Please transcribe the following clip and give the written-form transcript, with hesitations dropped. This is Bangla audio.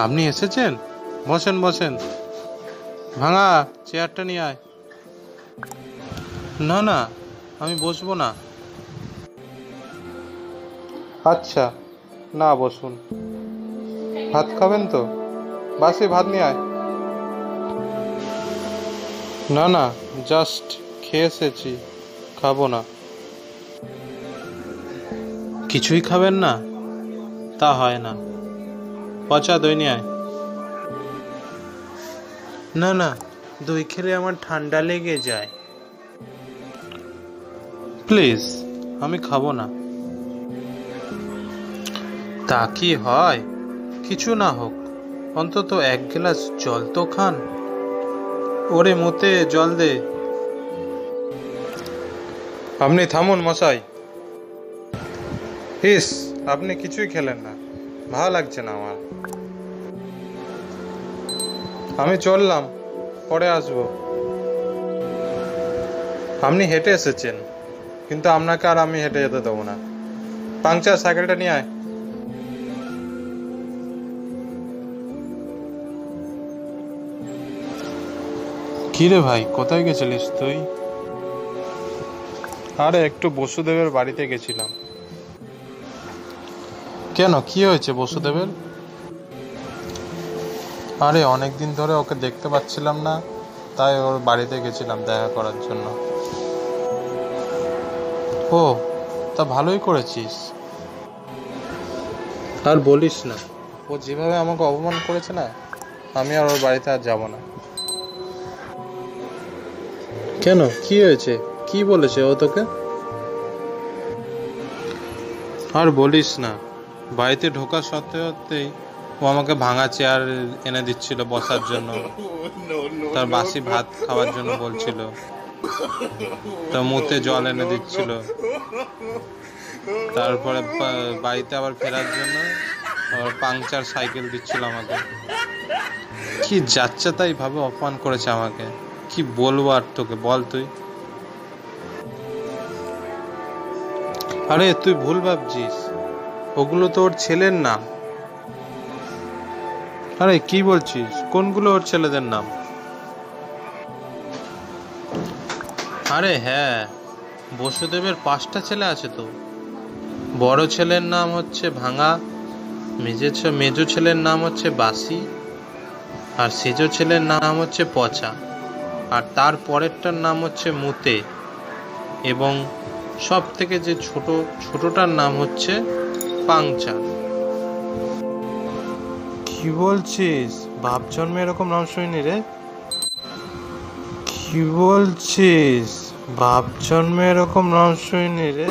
আপনি এসেছেন? বসেন বসেন। ভাঙা, চেয়ারটা নিয়ে আয়। না না, আমি বসবো না। আচ্ছা, না বসুন। ভাত খাবেন তো? বাসি ভাত নিয়ে আয়। না না, জাস্ট খেয়ে এসেছি, খাবো না। কিছুই খাবেন না? তা হয় না। পচা দই নিয়ে আয়। না না, দই খেলে আমার ঠান্ডা লেগে যায়। প্লিজ, আমি খাবো না। তা কি হয়? কিছু না হোক, অন্তত এক গ্লাস জল তো খান। ওরে মুতে জল দে। আপনি থামুন মশাই। ইস, আপনি কিছুই খেলেন না, ভালো লাগছে না আমার। আমি চললাম, পরে আসবো। আপনি হেঁটে এসেছেন, কিন্তু আপনাকে আর আমি হেঁটে যেতে দেবো না। পাংচার সাইকেলটা নিয়ে আয়। কি রে ভাই, কোথায় গেছিলিস তুই? আরে একটু বসুদেবের বাড়িতে গেছিলাম। কেন, কি হয়েছে বসুদেবের? আরে অনেকদিন ধরে ওকে দেখতে পাচ্ছিলাম না, তাই ওর বাড়িতে গেছিলাম দেখা করার জন্য। ও, তা ভালোই করেছিস। আর বলিস না, ও যেভাবে আমাকে অপমান করেছে না, আমি আর ওর বাড়িতে আর যাব না। কেন, কি হয়েছে? কি বলেছে ও তোকে? আর বলিস না, বাড়িতে ঢোকা সত্ত্বেই ও আমাকে ভাঙা চেয়ার এনে দিচ্ছিল বসার জন্য, তার বাসি ভাত খাওয়ার জন্য বলছিল, তার মুতে জল এনে দিচ্ছিল, তারপরে বাড়িতে আবার ফেরার জন্য পাংচার সাইকেল দিচ্ছিল আমাকে। কি যাচ্ছে তাই ভাবে অপমান করেছে আমাকে। কি বলবো আর তোকে, বল তুই। আরে তুই ভুল ভাবছিস, ওগুলো তো ওর ছেলের নাম। আরে কি বলছিস, কোনগুলো ওর ছেলেদের নাম? আরে হ্যাঁ, বসুদেবের 5টা ছেলে আছে তো। বড় ছেলের নাম হচ্ছে ভাঙা, মেজো ছেলের নাম হচ্ছে বাসি, আর সেজো ছেলের নাম হচ্ছে পচা, আর তার পরেরটার নাম হচ্ছে মুতে, এবং সব থেকে যে ছোটটার নাম হচ্ছে পাংচা। কি বলছিস? বাপ জন্মে এরকম নাম শুনিনি রে। কি বলছিস? বাপ জন্মে এরকম নাম শুনিনি রে।